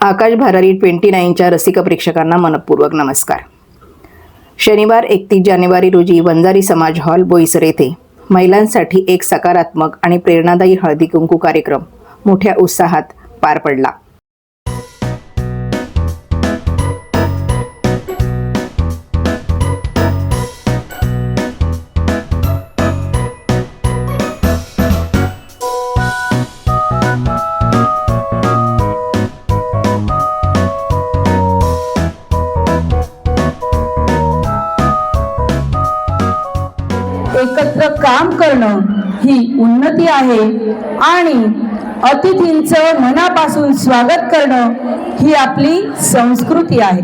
आकाश भरारी 29च्या रसिक प्रेक्षकांना मनपूर्वक नमस्कार। शनिवार 31 जानेवारी रोजी वंजारी समाज हॉल बोईसर येथे महिलांसाठी एक सकारात्मक आणि प्रेरणादायी हळदी कुंकू कार्यक्रम मोठ्या उत्साहात पार पडला। एकत्र काम करणं ही उन्नती आहे आणि अतिथींचं मनापासून स्वागत करणं ही आपली संस्कृती आहे।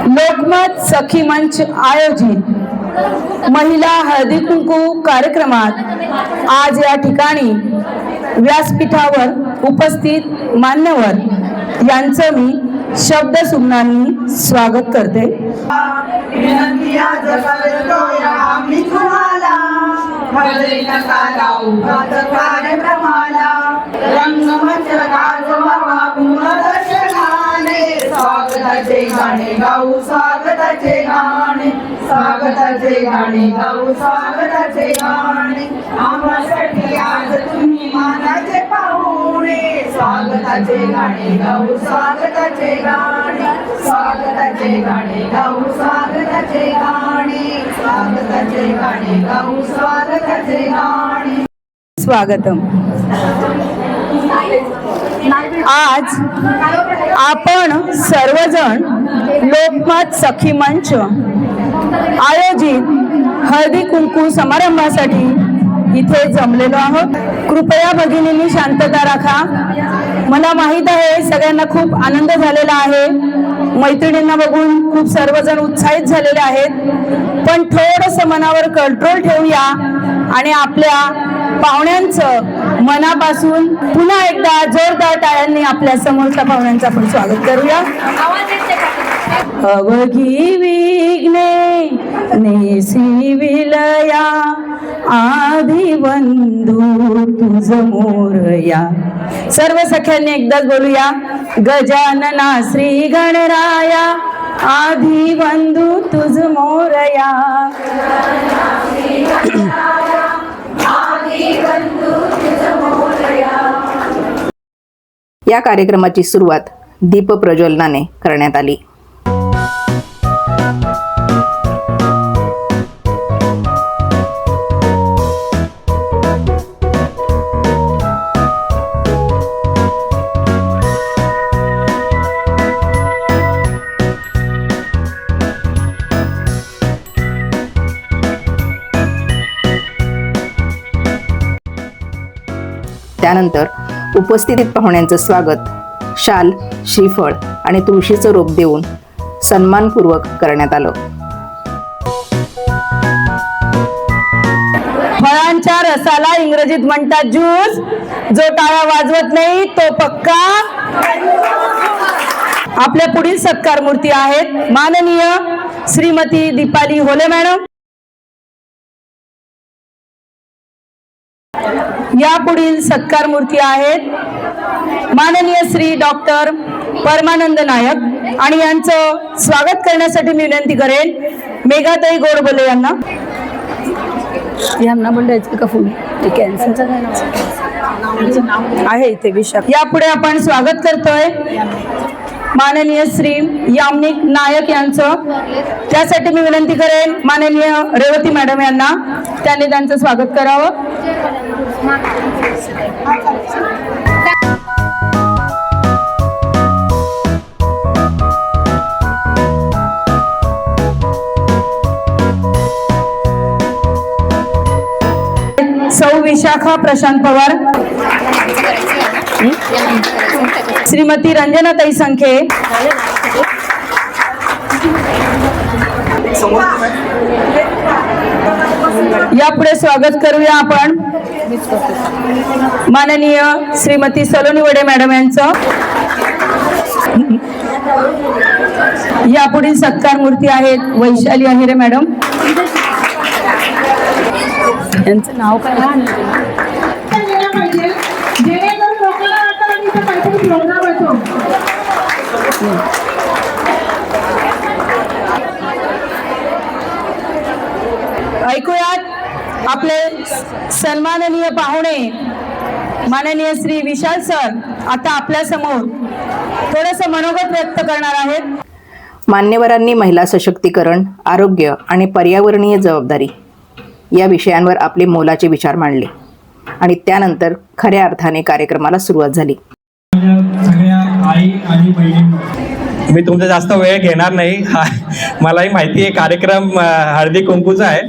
लोकमत सखी मंच आयोजित महिला हळदी कुंकू कार्यक्रमात आज या ठिकाणी व्यासपीठावर उपस्थित मान्यवर यांचं मी शब्द सुमनांनी स्वागत करते। स्वागताचे गाणे गाऊ स्वागताचे गाणे स्वागताचे गाणे गाऊ स्वागताचे गाणे आम्हासाठी आज तुम्ही मानाचे पाहुणे स्वागताचे गाणे गाऊ स्वागताचे गाणे स्वागताचे गाणे गाऊ स्वागताचे गाणे स्वागताचे गाणे गाऊ स्वागताचे गाणे। स्वागतम। आज आपण सर्वजण लोकमत सखी मंच आयोजित हळदी कुंकू समारंभासाठी इथे जमलेलो आहोत। कृपया भगिनींनी शांतता राखा। मला माहित आहे सगळ्यांना खूप आनंद झालेला आहे, मैत्रिणींना बघून खूप सर्वजण उत्साहित झालेले आहेत, पण थोडंसं मनावर कंट्रोल ठेवूया आणि आपल्या पाहुण्यांचं मनापासून पुन्हा एकदा जोरदार टाळ्यांनी आपल्या समोरच्या पाहुण्यांचं आपण स्वागत करूया। अवघी विघ्ने नेसी विलया आधी बंधू तुझ मोरया। सर्व सख्यांनी एकदाच बोलूया, गजानना श्री गणराया आधी बंधू तुझ मोरया। या कार्यक्रमाची सुरुवात दीप प्रज्वलनाने करण्यात आली। त्यानंतर उपस्थित पाहुण्यांचं स्वागत शाल, श्रीफळ आणि तुळशीचं रोप देऊन सन्मानपूर्वक करण्यात आलं। फळांच्या रसाला इंग्रजीत म्हणतात ज्यूस। जो टाळ्या वाजवत नाही तो पक्का। आपल्या पुढील सत्कार मूर्ती आहेत माननीय श्रीमती दीपाली होले मॅडम। या पुढील सत्कार मूर्ती आहेत माननीय श्री डॉक्टर परमानंद नायक आणि यांचं स्वागत करण्यासाठी मी विनंती करेन मेघाताई गोडबोले यांना। यांना बोलायचं का फुल कॅन्सरचं आहे इथे विषय। यापुढे आपण स्वागत करतोय माननीय श्री यामनिक नायक यांचं। त्यासाठी मी विनंती करेन माननीय रेवती मॅडम यांना, त्यांनी त्यांचं स्वागत करावं। सौ विशाखा प्रशांत पवार, श्रीमती रंजनाताई संखे, यापुढे स्वागत करूया आपण माननीय श्रीमती सलोनी वडे मॅडम यांचं। यापुढील सत्कार मूर्ती आहेत वैशाली अहिरे मॅडम। यांचं नाव काय? जेणेकरून लोकांना आता प्रोग्राम होतो। ऐकूयात आपले सन्माननीय पाहुणे माननीय श्री विशाल सर आता आपल्या समोर थोडंसं मनोगत व्यक्त करणार आहेत. मान्यवरांनी महिला सशक्तीकरण, आरोग्य आणि पर्यावरणीय जबाबदारी या विषयांवर आपले मोलाचे विचार मांडले आणि त्यानंतर खऱ्या अर्थाने कार्यक्रमाला सुरुवात झाली. सगळ्या आई आणि बहिणी, मी तुमचा जास्त वेळ घेणार नाही. मलाही माहिती आहे कार्यक्रम हळदी कुंकूचा आहे.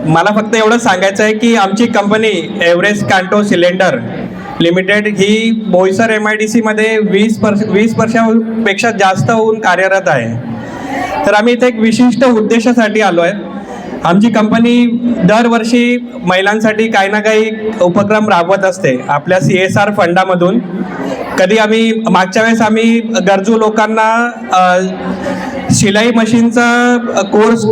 मला फक्त एवढं सांगायचं आहे की आमची कंपनी एव्हरेस्ट कांटो सिलेंडर लिमिटेड ही बोईसर MIDC मध्ये 20 वर्षापेक्षा जास्त होऊन कार्यरत आहे. तर आम्ही इथे एक विशिष्ट उद्देशासाठी आलो आहे. आमची कंपनी दरवर्षी महिलांसाठी काही ना काही उपक्रम राबवत असते आपल्या CSR फंडामधून. कधी आम्ही मागच्या वेळेस आम्ही गरजू लोकांना शिलाई मशीनचा कोर्स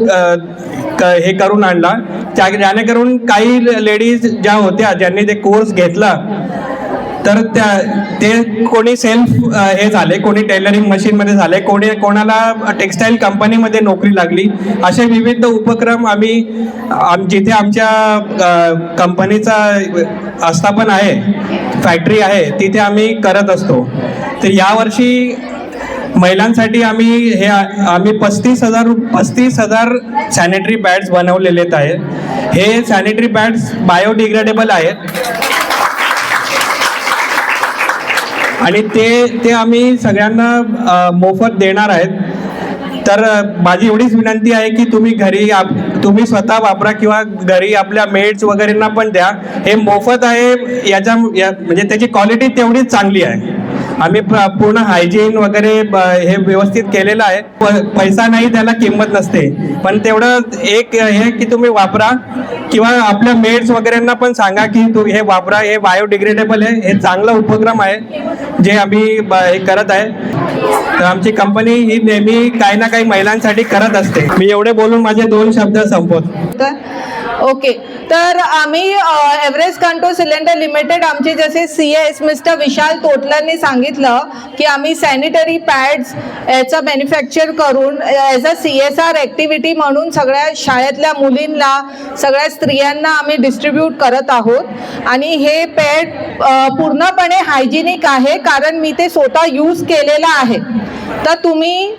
हे करून आणला, जेणेकरून काही लेडीज ज्या होत्या ज्यांनी ते कोर्स घेतला तर ते कोणी सेल्फ हे झाले, कोणी टेलरिंग मशीनमध्ये झाले, कोणाला टेक्स्टाईल कंपनीमध्ये नोकरी लागली. असे विविध उपक्रम आम्ही जिथे आमच्या कंपनीचा आस्थापन आहे, फॅक्टरी आहे, तिथे आम्ही करत असतो. तर यावर्षी महिलांसाठी आम्ही 35,000 सॅनिटरी पॅड्स बनवलेले आहेत. हे सॅनिटरी पॅड्स बायोडिग्रेडेबल आहेत आणि ते आम्ही सगळ्यांना मोफत देणार आहेत. तर माझी एवढीच विनंती आहे की तुम्ही स्वतः वापरा किंवा घरी आपल्या मेड्स वगैरेंना पण द्या. हे मोफत आहे, म्हणजे त्याची क्वालिटी तेवढीच चांगली आहे. आम्ही पूर्ण हायजीन वगैरे हे व्यवस्थित केलेलं आहे. पैसा नाही, त्याला किंमत नसते, पण तेवढं एक हे की तुम्ही वापरा किंवा आपल्या मेड्स वगैरेंना पण सांगा की हे वापरा, हे बायोडिग्रेडेबल आहे, हे चांगला उपक्रम आहे जे आम्ही हे करत आहे. तर आमची कंपनी ही नेहमी काही ना काही महिलांसाठी करत असते. मी एवढे बोलून माझे 2 शब्द संपवतो. ओके, तर आम्ही एव्हरेस्ट कांटो सिलेंडर लिमिटेड आमचे जसे CS मिस्टर विशाल तोटलरनी सांगितलं की आम्ही सॅनिटरी पॅड्स याचा मॅन्युफॅक्चर करून ॲज अ CSR ॲक्टिव्हिटी म्हणून सगळ्या शाळेतल्या मुलींना, सगळ्या स्त्रियांना आम्ही डिस्ट्रीब्यूट करत आहोत. आणि हे पॅड पूर्णपणे हायजिनिक आहे कारण मी ते स्वतः यूज केलेलं आहे. तर तुम्ही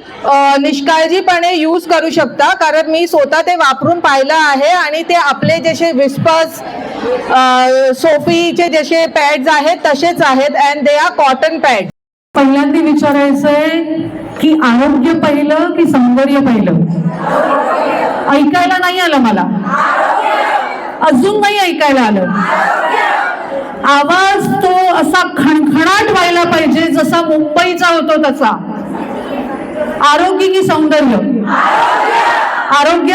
निष्काळजीपणे यूज करू शकता कारण मी स्वतः ते वापरून पाहिलं आहे. आणि ते आपले जसे विस्पर्स सोफीचे जसे पॅड्स आहेत तसेच आहेत and they are cotton pad. पहिल्यांदा विचारायचंय की आरोग्य पहिलं की सौंदर्य पहिलं? ऐकायला नाही आलं मला, अजून नाही ऐकायला आलं. आवाज तो असा खणखणाट व्हायला पाहिजे जसा मुंबईचा होतो तसा. आरोग्य की सौंदर्य? आरोग्य.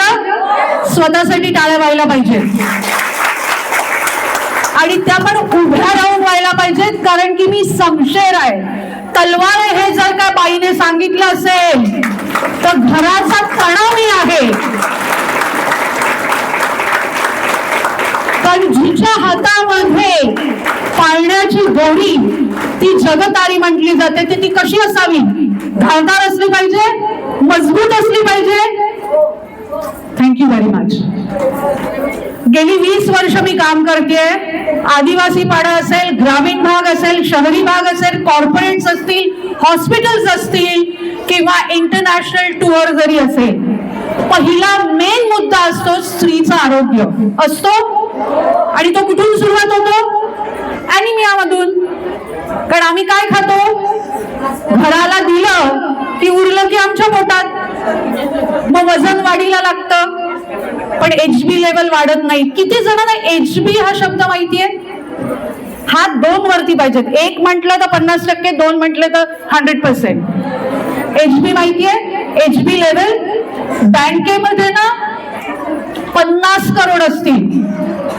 स्वतःसाठी टाळ्या व्हायला पाहिजेत आणि त्या पण उभ्या राहून व्हायला पाहिजेत कारण की मी समशेर आहे. तलवार आहे हे जर का बाईने सांगितलं असेल तर घराचा तणाव मी आहे. पण जिच्या हातामध्ये पाळण्याची गोडी ती जगतारी म्हटली जाते ती कशी असावी? धारदार असली पाहिजे, मजबूत असली पाहिजे. Thank you very much. गेली 20 वर्ष मी काम करतेय. आदिवासी पाडा असेल, ग्रामीण भाग असेल, शहरी भाग असेल, कॉर्पोरेट्स असतील, हॉस्पिटल्स असतील किंवा इंटरनॅशनल टूर जरी असेल, पहिला मेन मुद्दा असतो स्त्रीचं आरोग्य असतो. आणि तो कुठून सुरुवात होतो? ॲनिमियामधून. कारण आम्ही काय खातो? घराला दिलं की उरलं की आमच्या पोटात, मग वजन वाढीला लागतं पण HB लेवल वाढत नाही. किती जणांना HB हा शब्द माहितीये? हात 2 वरती पाहिजेत. 1 म्हटलं तर 50%, 2 म्हटलं तर 100%. HB माहितीये? HB लेवल बँकेमध्ये ना 50 करोड असतील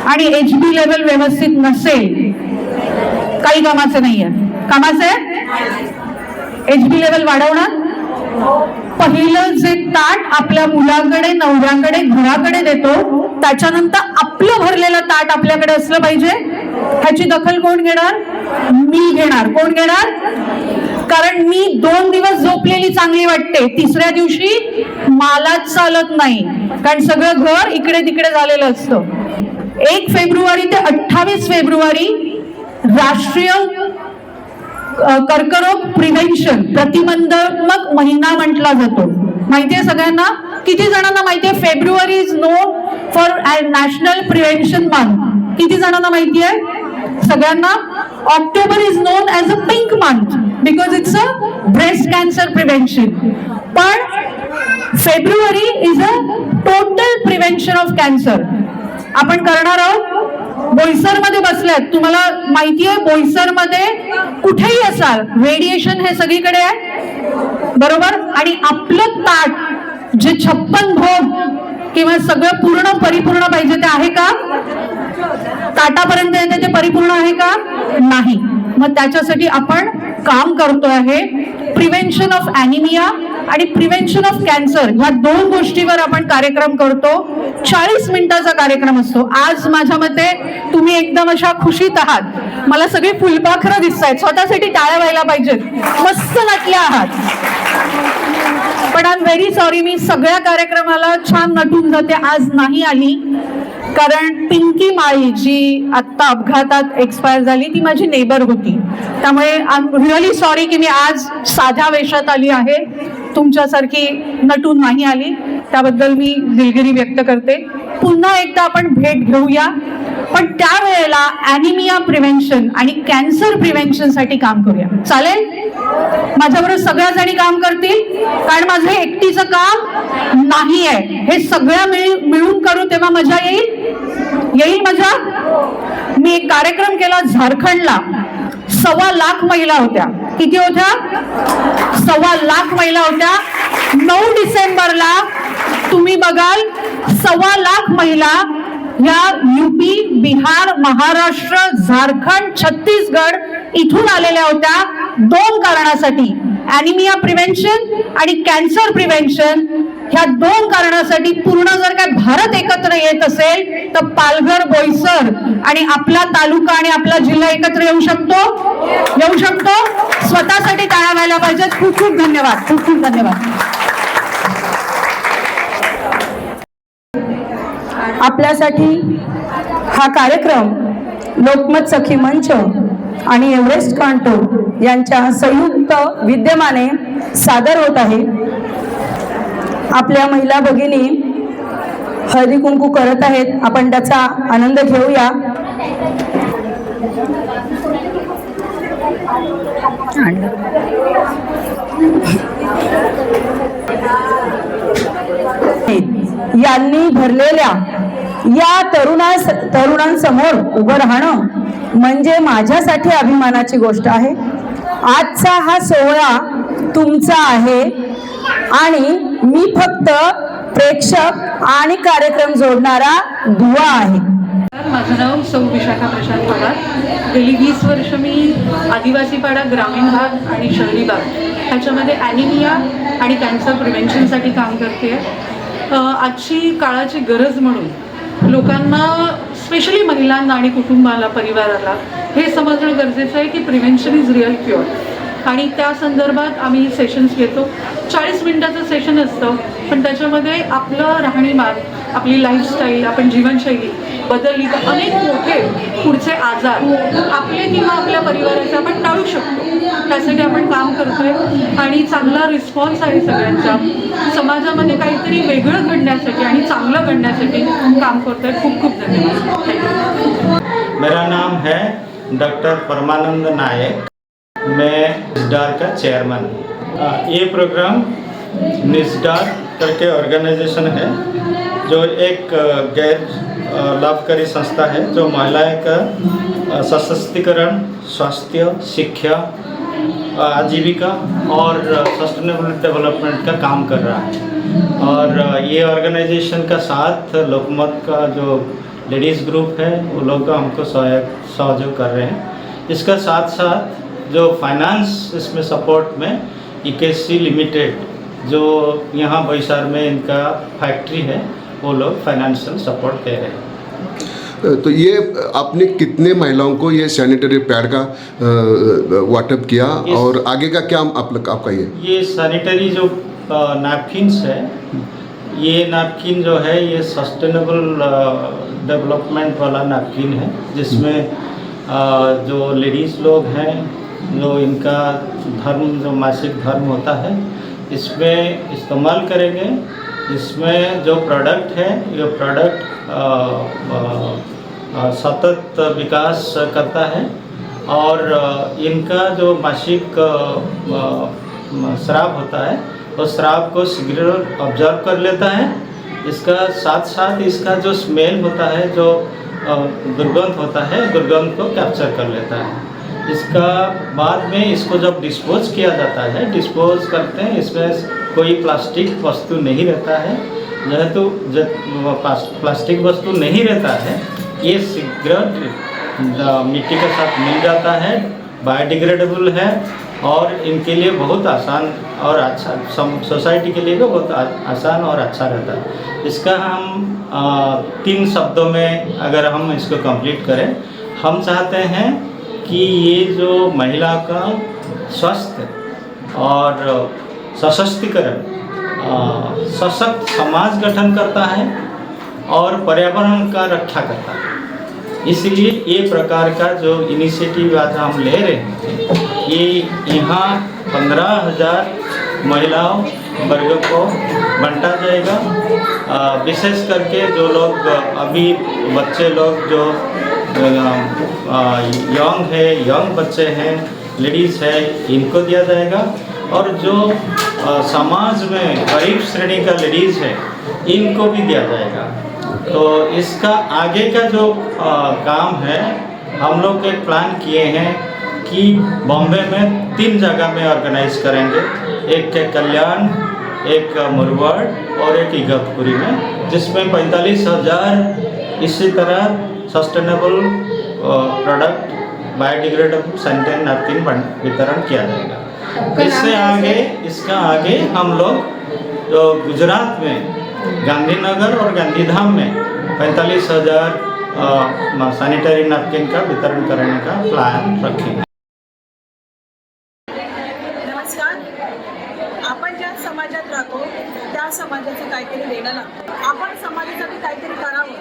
आणि HB लेवल व्यवस्थित नसेल काही कामाचं नाहीये. कामाचं आहे HB लेवल वाढवणं. पहिलं जे ताट आपल्या मुलाकडे, नवऱ्याकडे, घराकडे देतो त्याच्यानंतर आपलं भरलेलं ताट आपल्याकडे असलं पाहिजे. ह्याची दखल कोण घेणार? मी घेणार. कोण घेणार? कारण मी 2 दिवस झोपलेली चांगली वाटते, तिसऱ्या दिवशी मलाच चालत नाही, कारण सगळं घर इकडे तिकडे झालेलं असतं. 1 फेब्रुवारी ते 28 फेब्रुवारी राष्ट्रीय कर्करोग प्रिव्हेन्शन प्रतिबंधात्मक महिना म्हटला जातो. माहितीये सगळ्यांना? किती जणांना माहितीये February is known for national prevention month? किती जणांना माहिती आहे? सगळ्यांना. October is known as a pink month because it's a breast cancer prevention. पण February is a total prevention of cancer आपण करणार आहोत. बोईसरमध्ये बसल्यात, तुम्हाला माहिती आहे बोईसरमध्ये कुठेही असाल रेडिएशन हे सगळीकडे आहे, बरोबर? आणि आपलं ताट जे 56 भोग किंवा सगळं पूर्ण परिपूर्ण पाहिजे ते आहे का? ताटापर्यंत येते ते परिपूर्ण आहे का? नाही. मग त्याच्यासाठी आपण काम करतो आहे. प्रिव्हेन्शन ऑफ ॲनिमिया आणि प्रिव्हेन्शन ऑफ कॅन्सर ह्या 2 गोष्टीवर आपण कार्यक्रम करतो. 40 मिनिटाचा कार्यक्रम असतो. आज माझ्या मते तुम्ही एकदम अशा खुशीत आहात, मला सगळी फुलपाखरं दिसत आहेत, स्वतःसाठी टाळ्या व्हायला पाहिजेत, मस्त नटल्या आहात. पण आय एम व्हेरी सॉरी, मी सगळ्या कार्यक्रमाला छान नटून जाते, आज नाही आली. कारण पिंकी माळी जी आत्ता अपघातात एक्सपायर झाली ती माझी नेबर होती, त्यामुळे आय एम रिअली सॉरी की मी आज साध्या वेशात आली आहे, तुमच्यासारखी नटून नाही आली. त्याबद्दल मी दिलगिरी व्यक्त करते. पुन्हा एकदा आपण भेट घेऊया, पण त्यावेळेला ॲनिमिया प्रिव्हेन्शन आणि कॅन्सर प्रिव्हेन्शनसाठी काम करूया. चालेल? माझ्याबरोबर सगळ्या जणी काम करतील, कारण माझं एकटीचं काम नाही आहे, हे सगळ्या मिळून करू तेव्हा मजा येईल मजा. मी एक कार्यक्रम केला झारखंडला, 1.25 लाख महिला होत्या. किती होत्या? 1.25 लाख महिला होत्या. 9 डिसेंबरला तुम्ही बघाल 1.25 लाख महिला या यूपी, बिहार, महाराष्ट्र, झारखंड, छत्तीसगड इथून आलेल्या होत्या 2 कारणासाठी, ॲनिमिया प्रिव्हेन्शन आणि कॅन्सर प्रिव्हेन्शन. ह्या 2 कारणासाठी पूर्ण जर काय भारत एकत्र येत असेल तर पालघर, बोईसर आणि आपला तालुका आणि आपला जिल्हा एकत्र येऊ शकतो. स्वतःसाठी टाळ्या व्हायला पाहिजेत. खूप खूप धन्यवाद. खूप खूप धन्यवाद. आपल्यासाठी हा कार्यक्रम लोकमत सखी मंच आणि एव्हरेस्ट कांटो यांच्या संयुक्त विद्यमाने सादर होत आहे. आपल्या महिला भगिनी हळदी कुंकू करत आहेत, आपण त्याचा आनंद घेऊया. यांनी भरलेल्या या तरुणांसमोर उभं राहणं म्हणजे माझ्यासाठी अभिमानाची गोष्ट आहे. आजचा हा सोहळा तुमचा आहे आणि मी फक्त प्रेक्षक आणि कार्यक्रम जोडणारा दुवा आहे. माझं नाव सौ विशाखा प्रशांत पवार. गेली 20 वर्ष मी आदिवासी पाडा, ग्रामीण भाग आणि शहरी भाग ह्याच्यामध्ये ॲनिमिया आणि कॅन्सर प्रिव्हेन्शनसाठी काम करते. आजची काळाची गरज म्हणून लोकांना, स्पेशली महिलांना आणि कुटुंबाला, परिवाराला हे समजणं गरजेचं आहे की प्रिव्हेन्शन इज रिअल क्युअर. आणि त्या संदर्भात आम्ही सेशन्स घेतो. 40 मिनिटाचं सेशन असतं, पण त्याच्यामध्ये आपलं राहणीमान, आपली लाईफस्टाईल, आपण जीवनशैली बदलली तर अनेक मोठे पुढचे आजार आपले किंवा आपल्या परिवाराचे आपण टाळू शकतो. त्यासाठी आपण काम करतोय आणि चांगला रिस्पॉन्स आहे सगळ्यांचा. समाजामध्ये काहीतरी वेगळं घडण्यासाठी आणि चांगलं घडण्यासाठी काम करतोय. खूप खूप धन्यवाद. थँक्यू. मेरा नाम है डॉक्टर परमानंद नायक, मैं निस्डार का चेयरमैन. ये प्रोग्राम निस्डार करके ऑर्गेनाइजेशन है जो एक गैर लाभकारी संस्था है जो महिलाओं का सशक्तिकरण, स्वास्थ्य, शिक्षा, आजीविका और सस्टेनेबल डेवलपमेंट का काम कर रहा है. और ये ऑर्गेनाइजेशन का साथ लोकमत का जो लेडीज़ ग्रुप है वो लोग हमको सहयोग कर रहे हैं. इसका साथ साथ जो फाइनेंस इसमें सपोर्ट में EKC लिमिटेड जो यहाँ बोईसर में इनका फैक्ट्री है वो लोग फाइनेंशियल सपोर्ट दे रहे हैं. तो ये आपने कितने महिलाओं को ये सैनिटरी पैड का वाटप किया और आगे का क्या आपका ये सैनिटरी जो नैपकिन्स है, ये नैपकिन जो है ये सस्टेनेबल डेवलपमेंट वाला नैपकिन है, जिसमें जो लेडीज़ लोग हैं, जो इनका धर्म जो मासिक धर्म होता है, इसमें इस्तेमाल करेंगे। इसमें जो प्रोडक्ट है, ये प्रोडक्ट सतत विकास करता है और इनका जो मासिक स्राव होता है, वो स्राव को शीघ्र ऑब्जर्व कर लेता है। इसका साथ साथ इसका जो स्मेल होता है, जो दुर्गंध होता है, दुर्गंध को कैप्चर कर लेता है। इसका बाद में इसको जब डिस्पोज किया जाता है, डिस्पोज करते हैं, इसमें कोई प्लास्टिक वस्तु नहीं रहता है। जेहेतु प्लास्टिक वस्तु नहीं रहता है, ये शीघ्र मिट्टी के साथ मिल जाता है, बायोडिग्रेडेबल है और इनके लिए बहुत आसान और अच्छा, सोसाइटी के लिए भी बहुत आसान और अच्छा रहता है। इसका हम 3 शब्दों में अगर हम इसको कंप्लीट करें, हम चाहते हैं कि ये जो महिला का स्वस्थ और सशक्तिकरण, सशक्त समाज गठन करता है और पर्यावरण का रक्षा करता है। इसलिए ये प्रकार का जो इनिशिएटिव आज हम ले रहे हैं, ये यहाँ 15,000 महिलाओं वर्ग को बांटा जाएगा। विशेष करके जो लोग अभी बच्चे लोग जो यंग बच्चे हैं, लेडीज़ है, इनको दिया जाएगा। और जो समाज में गरीब श्रेणी का लेडीज़ है, इनको भी दिया जाएगा। तो इसका आगे का जो काम है, हम लोग एक प्लान किए हैं कि बॉम्बे में 3 जगह में ऑर्गेनाइज करेंगे, एक के कल्याण, एक मुरबाड और एक इगतपुरी में, जिसमें 45,000 इसी तरह sustainable product biodegradable sanitary napkin वितरण किया जाएगा। इसका आगे हम लोग जो गुजरात में गांधीनगर और गांधीधाम में 45,000 सैनिटरी नैपकिन का वितरण करने का प्लान रखेंगे। नमस्कार. आपण ज्या समाजात राहतो त्या समाजाचं काहीतरी देणं लागतं. आपण समाजासाठी काहीतरी करावं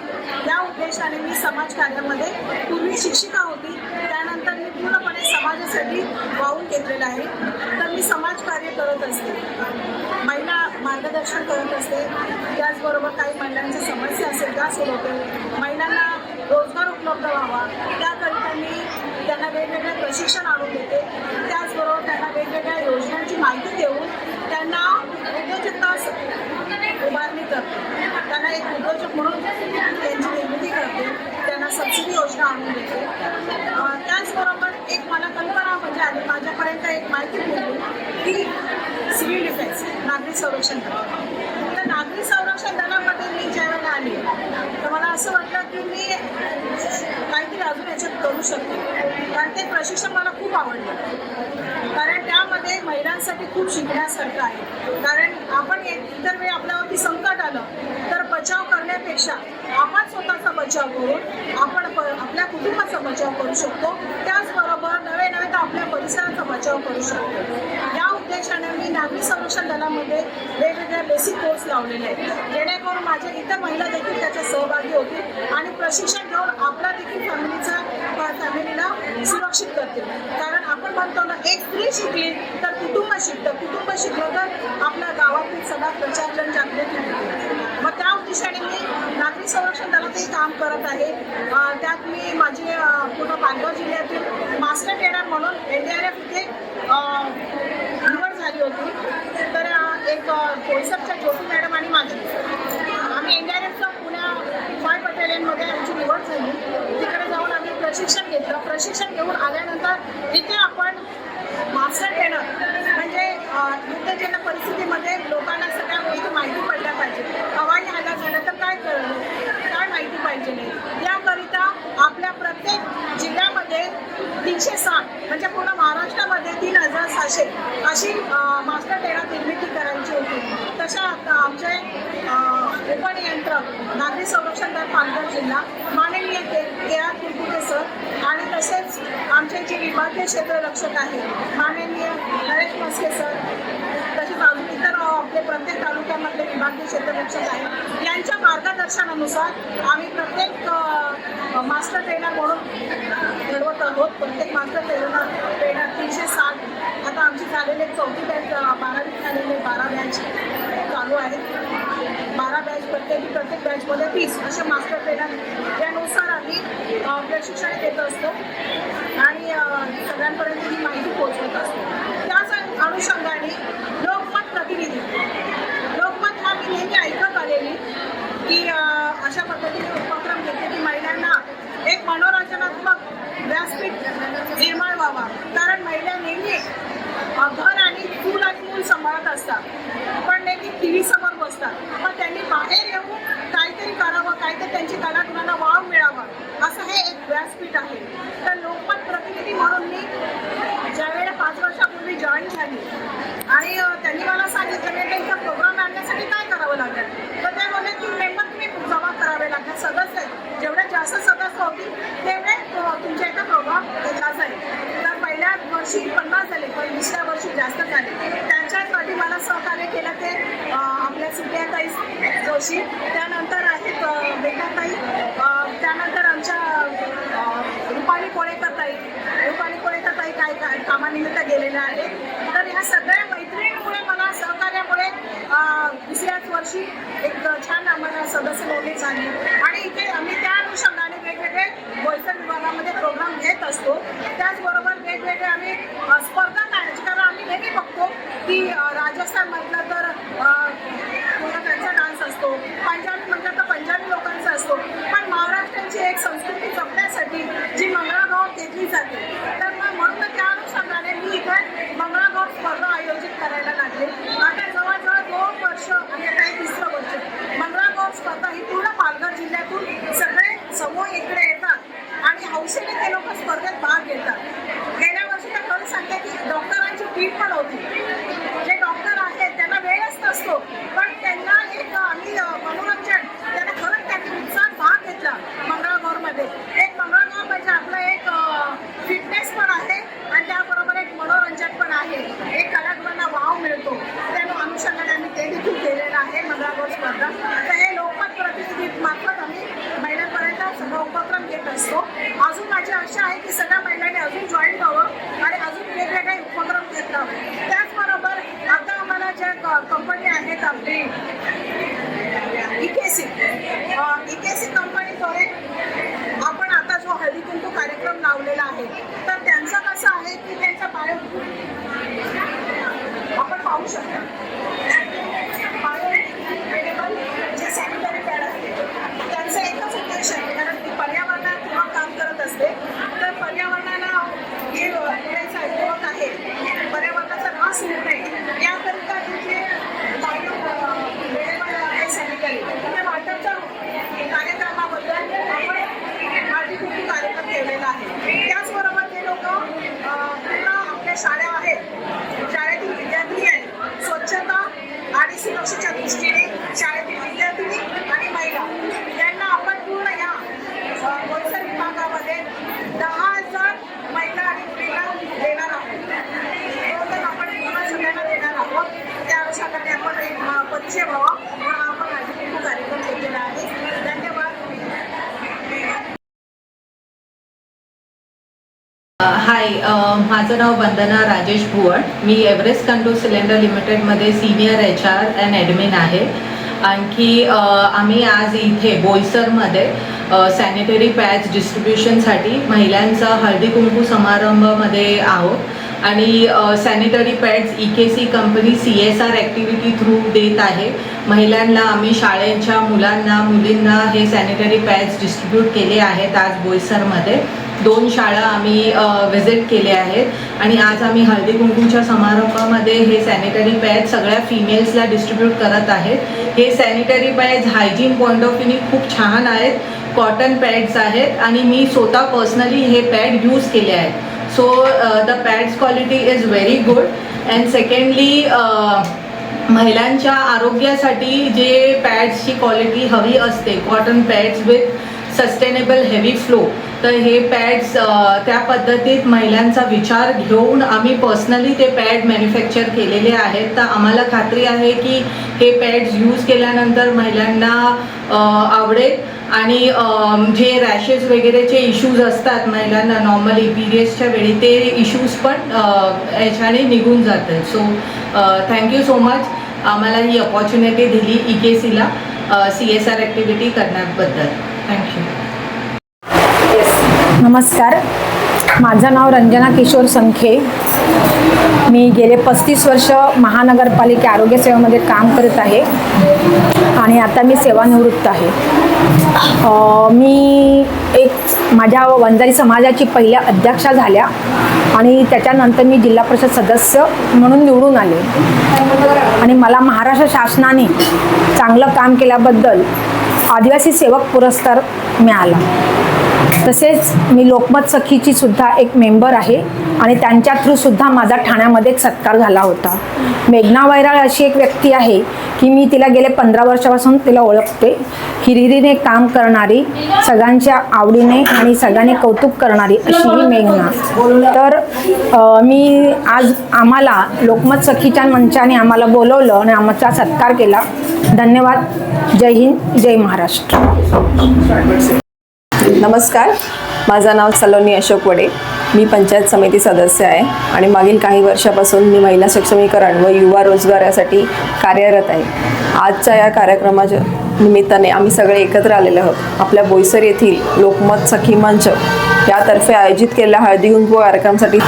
या उद्देशाने मी समाज कार्यामध्ये पूर्वी शिक्षिका होती, त्यानंतर मी पूर्णपणे समाजासाठी वाहून घेतलेलं आहे. तर मी समाज कार्य करत असते, महिला मार्गदर्शन करत असते, त्याचबरोबर काही महिलांच्या समस्या असेल त्या सोडवते, महिलांना रोजगार उपलब्ध व्हावा त्याकरिता मी त्यांना वेगवेगळे प्रशिक्षण आणून देते. त्याचबरोबर त्यांना वेगवेगळ्या योजनांची माहिती देऊन त्यांना उद्योजकता उभारणी करते, त्यांना एक उद्योजक म्हणून त्यांची निर्मिती करते, त्यांना सबसिडी योजना आणून देते. त्याचबरोबर एक मला कल्पना म्हणजे आली माझ्यापर्यंत एक माहिती मिळाली की सिव्हिल डिफेन्स, नागरी संरक्षण दल. तर नागरी संरक्षण दलामध्ये मी ज्यावेळेला आली तर मला असं वाटलं की मी काहीतरी अजून याच्यात करू शकते, कारण ते प्रशिक्षण मला खूप आवडलं. कारण त्यामध्ये महिलांसाठी खूप शिकण्यासारखं आहे. कारण आपण इतर वेळी आपल्यावरती संकट आलं तर बचाव करण्यापेक्षा आपण स्वतःचा बचाव करून आपण आपल्या कुटुंबाचा बचाव करू शकतो, त्याचबरोबर नवे तर आपल्या परिसराचा बचाव करू शकतो. या उद्देशाने मी नागरी संरक्षण दलामध्ये वेगवेगळे बेसिक कोर्स लावलेले आहेत, जेणेकरून माझ्या इतर महिला देखील त्याच्यात सहभागी होतील आणि प्रशिक्षण घेऊन आपला देखील फॅमिलीला सुरक्षित करतील. कारण आपण म्हणतो ना, एक स्त्री शिकली तर कुटुंब शिकतं, कुटुंब शिकलं तर आपल्या गावातील सगळा प्रचार जनजागृती होते. मग त्या उद्देशाने मी नागरी संरक्षण दलातही काम करत आहे. त्यात मी माझी पूर्ण पालघर जिल्ह्यातील मास्टर ट्रेनर म्हणून NDRF इथे निवड झाली होती. तर एक कोळसरच्या ज्योती मॅडम आणि माझी आम्ही NDRFचा पुण्या 5 बटालियनमध्ये आमची निवड झाली. तिकडे जाऊन आम्ही प्रशिक्षण घेतलं. प्रशिक्षण घेऊन आल्यानंतर इथे आपण मास्टर ट्रेनर म्हणजे युद्धजन्य परिस्थितीमध्ये लोकांना सगळ्या गोष्टी माहिती पडल्या पाहिजे. हवाई हल्ला झाला तर काय करणं, काय माहिती पाहिजे नाही, याकरिता आपल्या प्रत्येक जिल्ह्यामध्ये 360 म्हणजे पूर्ण महाराष्ट्रामध्ये 3,700 अशी मास्टर ट्रेनर निर्मिती करायची होती. तशा आमचे उपनियंत्रक नागरी संरक्षण दल पालघर जिल्हा, माननीय के.आर. कुलकुटे सर आणि तसेच आमचे जे विभागीय क्षेत्ररक्षक आहेत माननीय नरेश मस्के सर, तसेच अजून इतर आपले प्रत्येक तालुक्यामधले विभागीय क्षेत्ररक्षक आहेत, यांच्या मार्गदर्शनानुसार आम्ही प्रत्येक मास्टर ट्रेनर म्हणून घडवत आहोत. प्रत्येक मास्टर ट्रेनर 360, आता आमची झालेले 4थी बॅच 12वी झालेले 12 बॅच चालू आहेत. 12 बॅच प्रत्येक बॅचमध्ये 30 असे मास्टर ट्रेनर त्यानुसार आम्ही प्रशिक्षण देत असतो आणि सगळ्यांपर्यंत ही माहिती पोहोचवत असतो. त्याच अनुषंगाने लोकमत प्रतिनिधी, लोकमत हा मी नेहमी ऐकत आलेली की अशा पद्धतीने उपक्रम घेते की महिलांना एक मनोरंजनात्मक व्यासपीठ निर्माण व्हावा, कारण महिला नेहमी घर आणि चूल आणि मूल सांभाळत असतात, पण नेहमी TV समोर बसतात. पण त्यांनी बाहेर येऊन काहीतरी करावं, काहीतरी त्यांची कलागुणांना वाव मिळावा, असं हे एक व्यासपीठ आहे. तर लोकमत प्रतिनिधी म्हणून मी ज्यावेळेला 5 वर्षापूर्वी जॉईन झाली आणि त्यांनी मला सांगितलं की इथं प्रोग्राम आणण्यासाठी काय करावं लागेल, तर ते बोलले की मेंबर तुम्ही जमा करावे लागतात, सदस्य जेवढे जास्त सदस्य होतील तेवढे तुमच्या इथं प्रोग्राम घेतला जाईल. तर पहिल्या वर्षी 50 झाले, पण दुसऱ्या वर्षी जास्त झाले. त्यांच्यासाठी मला सहकार्य केलं ते आपल्या सुप्रियाताई जोशी, त्यानंतर आहेत बेटाताई, त्यानंतर आमच्या रुपाली कोळेकरताई काय कामानिमित्त गेलेल्या आहेत. तर ह्या सगळ्या मैत्रिणींमुळे मला सहकार्यामुळे दुसऱ्याच वर्षी एक छान आम्हाला सदस्य नोंदणी झाली आणि इथे आम्ही त्या अनुषंगाने वेगवेगळे बोईसर विभागामध्ये प्रोग्राम घेत असतो. त्याचबरोबर वेगवेगळे आम्ही स्पर्धा करायची, कारण आम्ही नेहमी बघतो की राजस्थानमधला तर त्यांचा डान्स असतो, पंजाबी म्हटलं तर पंजाबी लोकांचा असतो, पण महाराष्ट्राची एक संस्कृती जपण्यासाठी जी मंगळागौर घेतली जाते, तर मग म्हणून त्या अनुषंगाने मी इथे मंगळागौर स्पर्धा आयोजित करायला लागले. आता जवळजवळ 2 वर्ष आणि आता हे 3रं वर्ष मंगळागौर स्पर्धा ही पूर्ण पालघर जिल्ह्यातून सगळे समूह इकडे येतात आणि हौसेने ते लोक स्पर्धेत भाग घेतात. गेल्या वर्षी तर खरं सांगते की डॉक्टरांची टीम पण होती. जे डॉक्टर आहेत त्यांना वेळच नसतो, पण त्यांना एक आम्ही मनोरंजन, त्यांना खरंच त्यांनी उत्साहात भाग घेतला मंगळागौरमध्ये. एक मंगळागौर म्हणजे आपलं एक फिटनेस पण आहे आणि त्याबरोबर एक मनोरंजन पण आहे, एक कलागुणांना वाव मिळतो. त्या अनुषंगाने आम्ही ते देखील केलेलं आहे मंगळागौर स्पर्धा. तर हे लोकमत प्रतिनिधी मार्फत आम्ही महिलांपर्यंत सगळं उपक्रम घेत असतो. अजून माझी आशा आहे की सगळ्या महिलांनी अजून जॉईन व्हावं आणि अजून वेगवेगळे उपक्रम घेत राहावे. त्याचबरोबर आता आम्हाला ज्या कंपनी आहेत आपली इकेसी कंपनीद्वारे आपण आता जो हळदी कुंकू कार्यक्रम लावलेला आहे, तर त्यांचं कसं आहे की त्यांचा आपण पाहू शकता बायोडिग्रेडेबल जे सॅनिटरी पॅड असते त्यांचं एकच उद्देश आहे, कारण ती पर्यावरणात काम करत असते. तर पर्यावरणाला हे पूरक आहे, पर्यावरणाचा ऱ्हास होऊ नये याकरिता जे बायोडिग्रेडेबल आहे सॅनिटरी त्या वाटपच्या कार्यक्रमाबद्दल आपण हळदी कुंकू कार्यक्रम ठेवलेला आहे. त्याचबरोबर ते लोक पूर्ण आपल्या शाळा आहेत, शाळेतील विद्यार्थी आहेत, स्वच्छता आणि सुरक्षेच्या दृष्टीने शाळेतील विद्यार्थिनी आणि महिला यांना आपण पूर्ण या बोईसर विभागामध्ये 10,000 महिला आणि मुलींना देणार आहोत. तर आपण पूर्ण सगळ्यांना देणार आहोत. त्या अनुषंगाने आपण एक परिचय व्हावा म्हणून आपण हळदी कुंकू कार्यक्रम घेतलेला आहे. धन्यवाद. हाय, माझं नाव वंदना राजेश भुवड. मी एव्हरेस्ट कंट्रोल सिलेंडर लिमिटेडमध्ये सिनियर HR अँड ॲडमिन आहे. आणखी आम्ही आज इथे बोईसरमध्ये सॅनिटरी पॅड्स डिस्ट्रीब्युशनसाठी महिलांचा हळदी कुंकू समारंभामध्ये आहोत आणि sanitary pads EKC company CSR activity through देत आहे. महिलांना आम्ही शाळेच्या मुलींना हे सॅनिटरी पॅड्स डिस्ट्रीब्यूट केले आहेत. आज बोईसरमध्ये 2 शाळा आम्ही व्हिजिट केले आहेत आणि आज आम्ही हळदी कुंकूच्या समारंभामध्ये हे सॅनिटरी पॅड सगळ्या फिमेल्सला डिस्ट्रीब्यूट करत आहेत. हे sanitary pads hygiene point of व्ह्यूनी खूप छान आहेत, कॉटन पॅड्स आहेत आणि मी स्वतः पर्सनली हे पॅड यूज केले आहेत. So the pads quality is very good. And secondly महिलांच्या आरोग्यासाठी जे पॅड्सची क्वालिटी हवी असते, cotton pads with sustainable heavy flow, तर हे पॅड्स त्या पद्धतीत महिलांचा विचार घेऊन आम्ही पर्सनली ते पॅड मॅन्युफॅक्चर केलेले आहेत. तर आम्हाला खात्री आहे की हे पॅड्स यूज केल्यानंतर महिलांना आवडेल आणि जे रॅशेस वगैरेचे इश्यूज असतात महिलांना नॉर्मली पिरियड्सच्या वेळी, ते इश्यूज पण याच्याने निघून जातात. सो थँक्यू सो मच आम्हाला ही अपॉर्च्युनिटी दिली EKCला CSR ॲक्टिव्हिटी करण्याबद्दल. थँक्यू. नमस्कार, माझं नाव रंजना किशोर संखे. मी गेले 35 वर्ष महानगरपालिका आरोग्यसेवेमध्ये काम करत आहे आणि आता मी सेवानिवृत्त आहे. मी माझ्या वंजारी समाजाची पहिल्या अध्यक्षा झाल्या आणि त्याच्यानंतर मी जिल्हा परिषद सदस्य म्हणून निवडून आले आणि मला महाराष्ट्र शासनाने चांगलं काम केल्याबद्दल आदिवासी सेवक पुरस्कार मिळाला. तसेच मी लोकमत सखीची सुद्धा एक मेंबर आहे आणि त्यांच्या थ्रूसुद्धा माझा ठाण्यामध्ये एक सत्कार झाला होता. मेघना वैराळ अशी एक व्यक्ती आहे की मी तिला गेले 15 वर्षापासून तिला ओळखते. हिरिरीने काम करणारी, सगळ्यांच्या आवडीने आणि सगळ्यांनी कौतुक करणारी अशी ही मेघना. तर मी आज आम्हाला लोकमत सखीच्या मंचाने आम्हाला बोलवलं आणि आमचा सत्कार केला. धन्यवाद. जय हिंद, जय महाराष्ट्र. नमस्कार, माझं नाव सलोनी अशोक वडे. मी पंचायत समिती सदस्य आहे आणि मागील काही वर्षापासून मी महिला सक्षमीकरण व युवा रोजगार यासाठी कार्यरत आहे. आजच्या या कार्यक्रमाच्या निमित्ताने आम्ही सगळे एकत्र आलेले आहोत. आपल्या बोईसर येथील लोकमत सखी मंच यातर्फे आयोजित केलेल्या हळदी कुंकू कार्यक्रमासाठी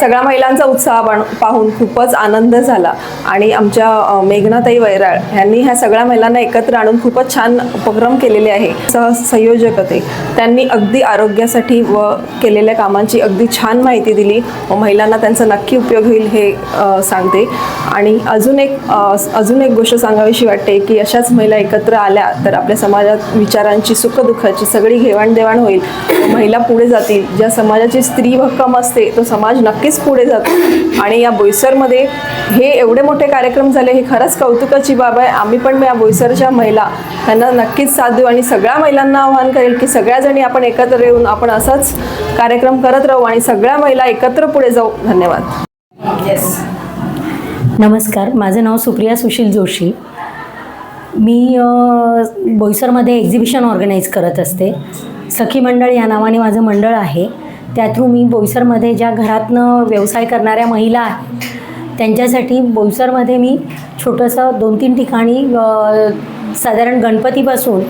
सगळ्या महिलांचा उत्साह पाहून खूपच आनंद झाला आणि आमच्या मेघनाताई वैराळ यांनी ह्या सगळ्या महिलांना एकत्र आणून खूपच छान उपक्रम केलेले आहे. सहसंयोजक होते त्यांनी अगदी आरोग्यासाठी व केलेल्या कामांची अगदी छान माहिती दिली व महिलांना त्यांचा नक्की उपयोग होईल हे सांगते. आणि अजून एक गोष्ट सांगावीशी वाटते की अशाच महिला एकत्र आल्या तर आपल्या समाजात विचारांची सुखदुःखाची सगळी घेवाणदेवाण होईल, महिला पुढे जातील. ज्या समाजाची स्त्री भक्कम असते तो समाज नक्कीच पुढे जातो. आणि या बोईसरमध्ये हे एवढे मोठे कार्यक्रम झाले हे खरंच कौतुकाची बाब आहे. आम्ही पण या बोईसरच्या महिला यांना नक्कीच साथ देऊ आणि सगळ्या महिलांना आवाहन करेल की सगळ्याजणी आपण एकत्र येऊन आपण असाच कार्यक्रम करत राहू आणि सगळ्या महिला एकत्र पुढे जाऊ. धन्यवाद. नमस्कार, माझं नाव सुप्रिया सुशील जोशी. मी बोईसरमध्ये एक्झिबिशन ऑर्गनाईज करत असते. सखी मंडळ या नावाने माझं मंडळ आहे. त्या थ्रू मी बोईसरमध्ये ज्या घरातनं व्यवसाय करणाऱ्या महिला आहेत त्यांच्यासाठी बोईसरमध्ये मी छोटंसं 2-3 ठिकाणी साधारण गणपतीपासून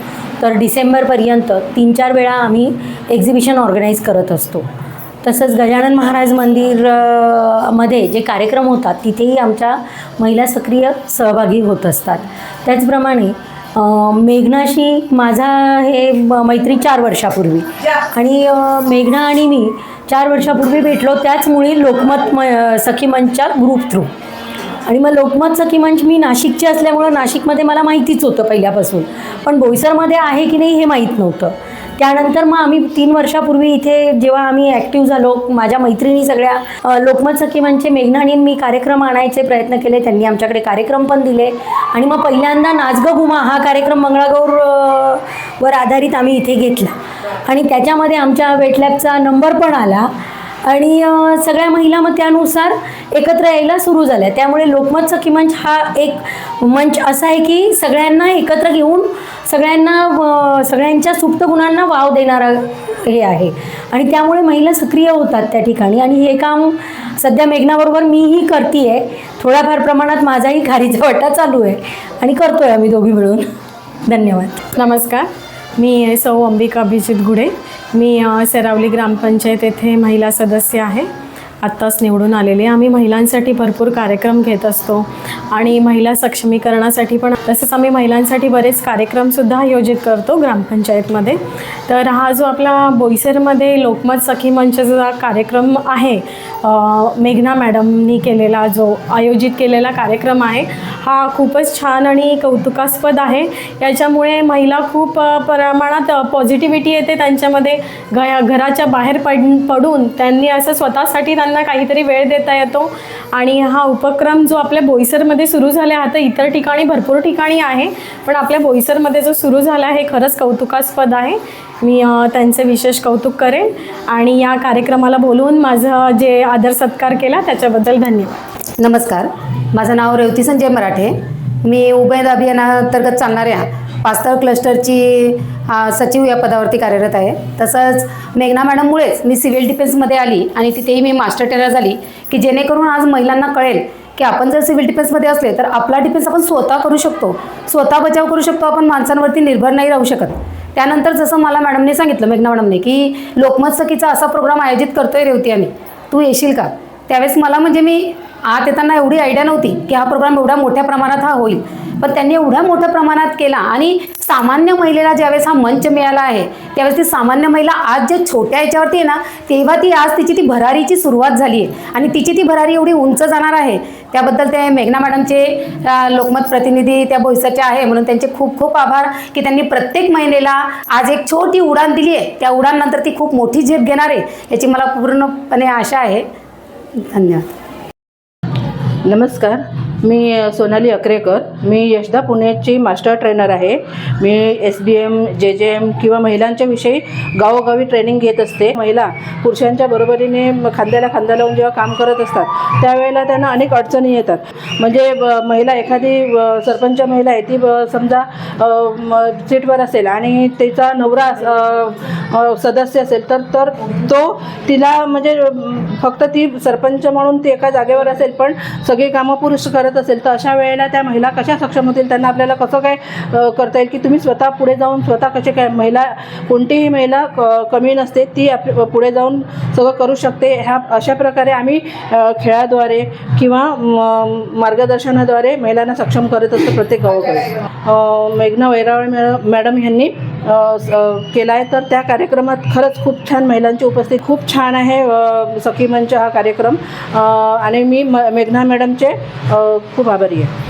तर डिसेंबरपर्यंत 3-4 वेळा आम्ही एक्झिबिशन ऑर्गनाईज करत असतो. तसंच गजानन महाराज मंदिरमध्ये जे कार्यक्रम होतात तिथेही आमच्या महिला सक्रिय सहभागी होत असतात. त्याचप्रमाणे मेघनाशी माझा हे मैत्री 4 वर्षापूर्वी आणि मेघना आणि मी 4 वर्षापूर्वी भेटलो त्याचमुळे लोकमत सखी मंचच्या ग्रुप थ्रू. आणि मग लोकमत सखी मंच मी नाशिकची असल्यामुळं नाशिकमध्ये मला माहितीच होतं पहिल्यापासून, पण बोईसरमध्ये आहे की नाही हे माहीत नव्हतं. त्यानंतर मग आम्ही 3 वर्षापूर्वी इथे जेव्हा आम्ही ॲक्टिव्ह झालो, माझ्या मैत्रिणी सगळ्या लोकमत सखी मंचचे मेघनानी मी कार्यक्रम आणायचे प्रयत्न केले. त्यांनी आमच्याकडे कार्यक्रम पण दिले आणि मग पहिल्यांदा नाच गं घुमा हा कार्यक्रम मंगळागौर वर आधारित आम्ही इथे घेतला आणि त्याच्यामध्ये आमच्या वेटलॅबचा नंबर पण आला आणि सगळ्या महिला मग त्यानुसार एकत्र यायला सुरू झाल्या. त्यामुळे लोकमत सखी मंच हा एक मंच असा आहे की सगळ्यांना एकत्र घेऊन सगळ्यांच्या सुप्त गुणांना वाव देणारा हे आहे आणि त्यामुळे महिला सक्रिय होतात त्या ठिकाणी. आणि हे काम सध्या मेघनाबरोबर मीही करते आहे. थोड्याफार प्रमाणात माझाही खारीचा वाटा चालू आहे आणि करतो आहे आम्ही दोघी मिळून. धन्यवाद. नमस्कार, मी सौ अंबिका अभिजित गुडे. मी सेरावली ग्रामपंचायत येथे महिला सदस्य आहे. आत्ताच निवडून आलेले. आम्ही महिलांसाठी भरपूर कार्यक्रम घेत असतो आणि महिला सक्षमीकरणासाठी पण तसंच आम्ही महिलांसाठी बरेच कार्यक्रमसुद्धा आयोजित करतो ग्रामपंचायतमध्ये. तर हा जो आपला बोईसरमध्ये लोकमत सखी मंचचा कार्यक्रम आहे, मेघना मॅडमनी केलेला जो आयोजित केलेला कार्यक्रम आहे हा खूपच छान आणि कौतुकास्पद आहे. याच्यामुळे महिला खूप प्रमाणात पॉझिटिव्हिटी येते त्यांच्यामध्ये. घराच्या बाहेर पडून त्यांनी असं स्वतःसाठी महिलांना काहीतरी वेळ देता येतो. आणि हा उपक्रम जो आपल्या बोईसरमध्ये सुरू झाला आहे, आता इतर ठिकाणी भरपूर ठिकाणी आहे, पण आपल्या बोईसरमध्ये जो सुरू झाला आहे खरंच कौतुकास्पद आहे. मी त्यांचे विशेष कौतुक करेन आणि या कार्यक्रमाला बोलवून माझं जे आदर सत्कार केला त्याच्याबद्दल धन्यवाद. नमस्कार, माझं नाव रेवती संजय मराठे. मी उमेद अभियानांतर्गत चालणाऱ्या पास्तळ क्लस्टरची सचिव या पदावरती कार्यरत आहे. तसंच मेघना मॅडममुळेच मी सिव्हिल डिफेन्समध्ये आली आणि तिथेही मी मास्टर टेलर झाली, की जेणेकरून आज महिलांना कळेल की आपण जर सिव्हिल डिफेन्समध्ये असले तर आपला डिफेन्स आपण स्वतः करू शकतो, स्वतः बचाव करू शकतो, आपण माणसांवरती निर्भर नाही राहू शकत. त्यानंतर जसं मला मॅडमने सांगितलं, मेघना मॅडमने, की लोकमत सखीचा असा प्रोग्राम आयोजित करतोय रेवती आम्ही, तू येशील का? त्यावेळेस मला म्हणजे मी आत येताना एवढी आयडिया नव्हती की हा प्रोग्राम एवढ्या मोठ्या प्रमाणात हा होईल, पण त्यांनी एवढ्या मोठ्या प्रमाणात केला. आणि सामान्य महिलेला ज्यावेळेस हा मंच मिळाला आहे त्यावेळेस ती सामान्य महिला आज जे छोट्या याच्यावरती आहे ना, तेव्हा ती आज तिची ती भरारीची सुरुवात झाली आहे आणि तिची ती भरारी एवढी उंच जाणार आहे. त्याबद्दल ते मेघना मॅडमचे लोकमत प्रतिनिधी त्या बोईसरचे आहे म्हणून त्यांचे खूप खूप आभार, की त्यांनी प्रत्येक महिलेला आज एक छोटी उडान दिली आहे. त्या उडाननंतर ती खूप मोठी झेप घेणार आहे याची मला पूर्णपणे आशा आहे. धन्यवाद. नमस्कार, मी सोनाली अक्रेकर. मी यशदा पुणेची मास्टर ट्रेनर आहे. मी SBM, JJM किंवा महिलांच्या विषयी गावोगावी ट्रेनिंग घेत असते. महिला पुरुषांच्या बरोबरीने खांद्याला खांदा लावून जेव्हा काम करत असतात त्यावेळेला त्यांना अनेक अडचणी येतात. म्हणजे महिला एखादी सरपंच महिला आहे, ती समजा सीटवर असेल आणि तिचा नवरा सदस्य असेल तर तो तिला म्हणजे फक्त ती सरपंच म्हणून ती एका जागेवर असेल पण सगळी कामं पुरुष करत असेल, तर अशा वेळेला त्या महिला कशा सक्षम होतील, त्यांना आपल्याला कसं काय करता येईल की तुम्ही स्वतः पुढे जाऊन स्वतः कसे काय, महिला कोणतीही महिला कमी नसते, ती पुढे जाऊन सगळं करू शकते. अशा प्रकारे आम्ही खेळाद्वारे किंवा मार्गदर्शनाद्वारे महिलांना सक्षम करत असतो प्रत्येक गावाकडे. मेघना वैरावळे मॅडम यांनी केला आहे, तर त्या कार्यक्रमात खरंच खूप छान महिलांची उपस्थिती खूप छान आहे. सखी मंच हा कार्यक्रम आणि मी मेघना मॅडमचे खूप आभारी आहे.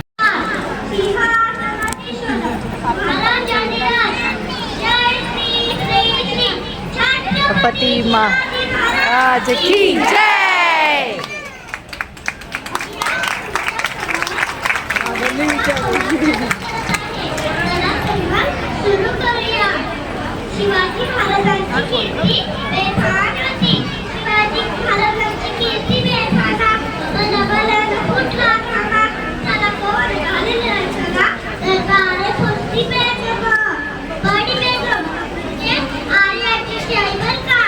गणपती महाराज की जय. शिवाजी महाराजांची कीर्ती बेफाम होती. शिवाजी महाराजांची कीर्ती बेफाम. बनवलं कुठला खाना त्याला कोण घालेलं सगा दरबारे कुस्ती बेगम बडी बेगम म्हणजे आर्याची शाहीवर का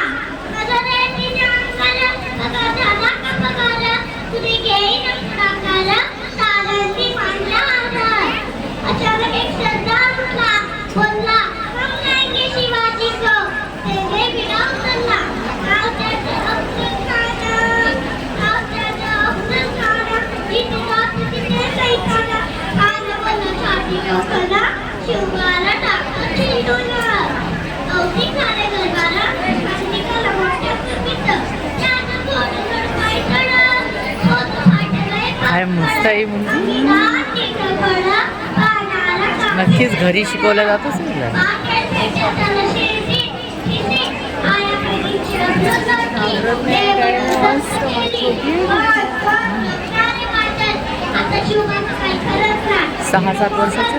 कदरेची जाणकार बघा झाला का बघाला तुझी घेईन टाकाला सारंगी मांडला आधार. अचानक एक सरदार उठला बोलला हम लेंगे शिवाजी को तेरे बिना उतरला गाव त्याचे अफजल खाना इथे बात तिथे काही खाना आज बोलला छाती लोकांना शिवबाला टाकतो चिडून अवधी खाणे गरबाला माणिकाला मोठ्या पितं त्यानं थोडं थोडं पाय चढ होतं फाटलंय काय मुस्ताई नक्कीच घरी शिकवलं जात असेल. सहा 7 वर्षाचे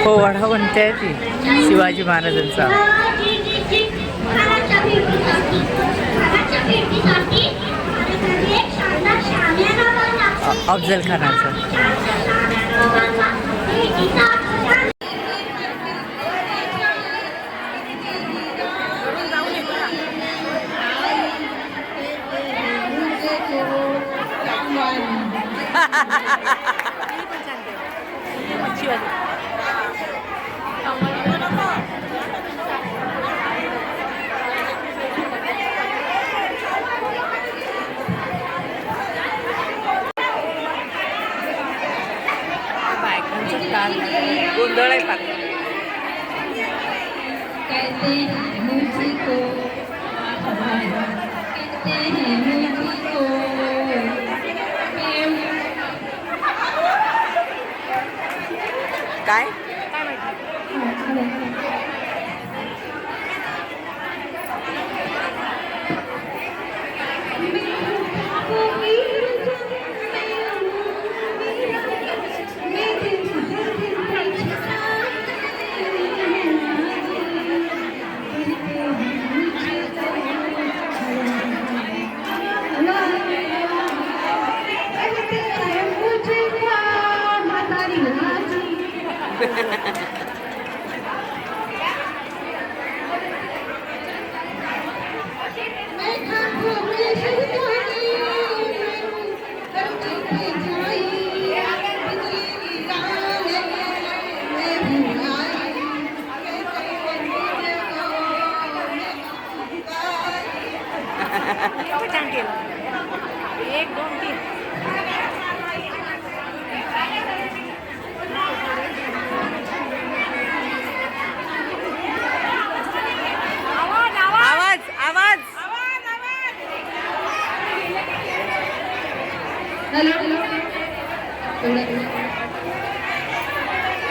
हो वडा म्हणते ती शिवाजी महाराजांचा. अफजल खानाचा. कहते हैं मुझको कहते हैं मुझको काय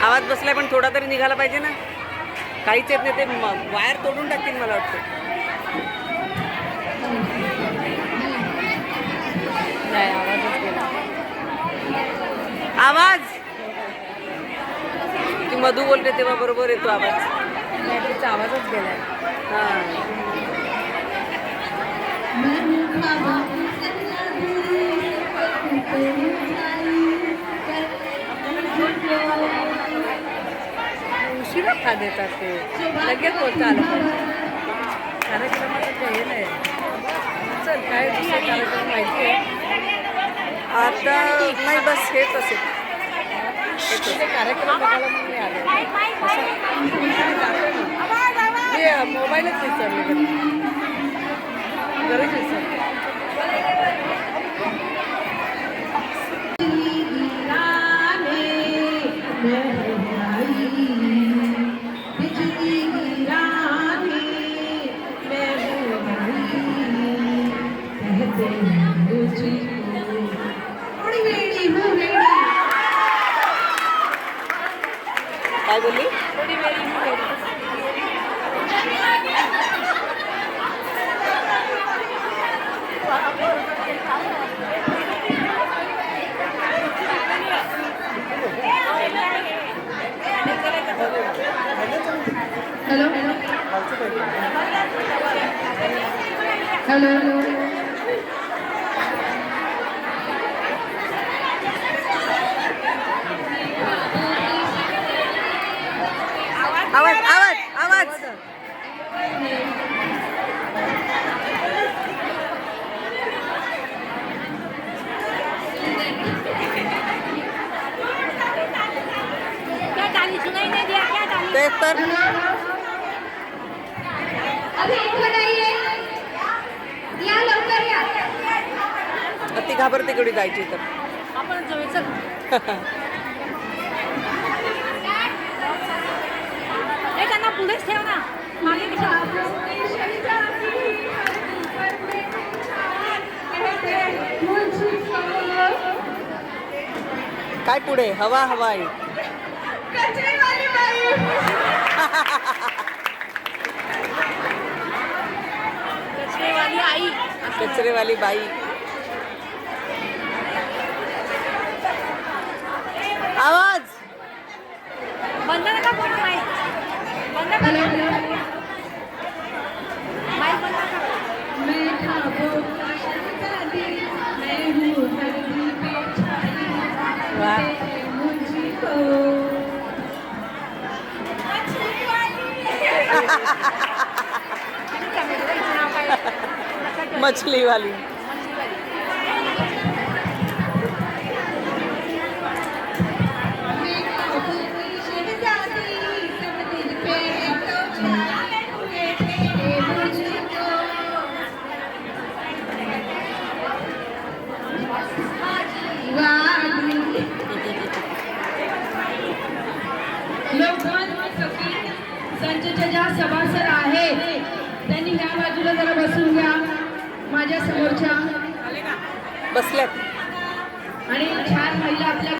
आवाज बसलाय पण थोडा तरी निघाला पाहिजे ना. काहीच येत नाही, ते वायर तोडून टाकतील मला वाटतं. नाही आवाजच गेला. आवाज ती मधू बोलते तेव्हा बरोबर येतो आवाज. नाही तिचा आवाजच गेलाय. हां उशिरा खा देतात ते, लगेच बोलता आलं पाहिजे. कार्यक्रमाचं हे नाही. चल काय दुसरं कार्यक्रम माहिती आहे आता नाही, बस हेच असेल. ते कार्यक्रम बघायला मग मी आले. मी मोबाईलच विसरले, घरीच विसरले. काय बोलली? हॅलो हॅलो हॅलो आवाज आवाज आवाज ते तर ती घाबरते केवढी जायची तर आपण जायचं. त्यांना पुढेच ठेव ना, मागे काय पुढे हवा हवाई. कचरेवाली आई, कचरेवाली बाई. आवाज बंद नका करू. माईक बंद करा. माईक बंद करा. मछली वाली. लोग संचच्या ज्या सभासद आहेत त्यांनी ह्या बाजूला जरा बसून घ्या, माझ्या समोरच्या बसल्यात. आणि छान महिला आपल्या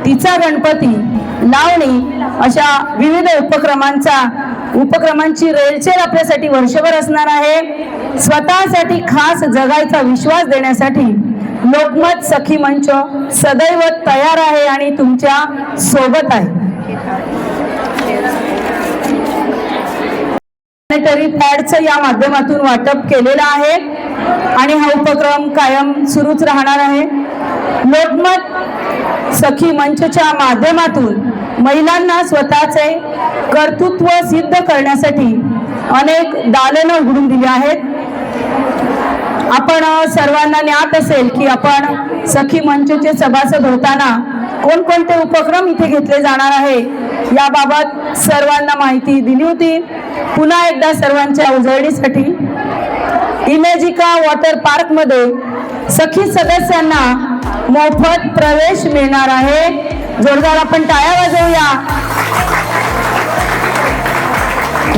तिचा गणपती, लावणी अशा विविध उपक्रमांची रेलचेल आपल्यासाठी वर्षभर असणार आहे. स्वतःसाठी खास जगायचा विश्वास देण्यासाठी लोकमत सखी मंच सदैव तयार आहे आणि तुमच्या सोबत आहे. सॅनिटरी पॅडचं या माध्यमातून वाटप केलेलं आहे आणि हा उपक्रम कायम सुरूच राहणार आहे. लोकमत सखी मंचच्या माध्यमातून महिलांना स्वतःचे कर्तृत्व सिद्ध करण्यासाठी अनेक दालनं उघडून दिली आहेत. आपण सर्वांना ज्ञात असेल की आपण सखी मंचचे सभासद होताना कोणकोणते उपक्रम इथे घेतले जाणार आहे याबाबत सर्वांना माहिती दिली होती. पुन्हा एकदा सर्वांच्या उजळणीसाठी इमेजिका वॉटर पार्क मध्ये सखी सदस्यांना मोफत प्रवेश मिळणार आहे. जोरदार आपण टाळ्या वाजवूया.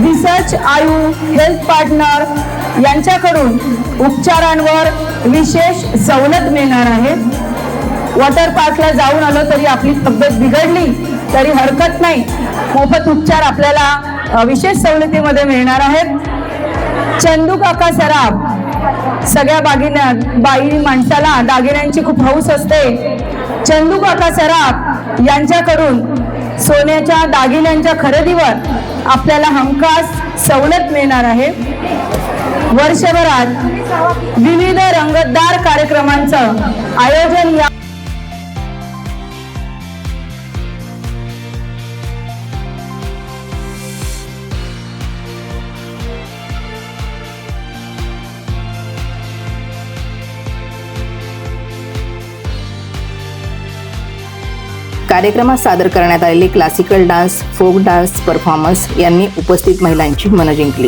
रिसर्च आयु हेल्थ पार्टनर यांच्याकडून उपचारांवर विशेष सवलत मिळणार आहे. वॉटर पार्कला जाऊन आलो तरी आपली तब्येत बिघडली तरी हरकत नाही, मोफत उपचार आपल्याला विशेष सवलतीमध्ये मिळणार आहेत. चंदू काका सराफ, सगळ्या बाई माणसाला दागिन्यांची खूप हौस असते. चंदू काका सराफ यांच्याकडून सोन्याच्या दागिन्यांच्या खरेदीवर आपल्याला हमखास सवलत मिळणार आहे. वर्षभरात विविध रंगतदार कार्यक्रमांचं आयोजन या कार्यक्रमात सादर करण्यात आलेले classical dance, folk dance performance यांनी उपस्थित महिलांची मनं जिंकली.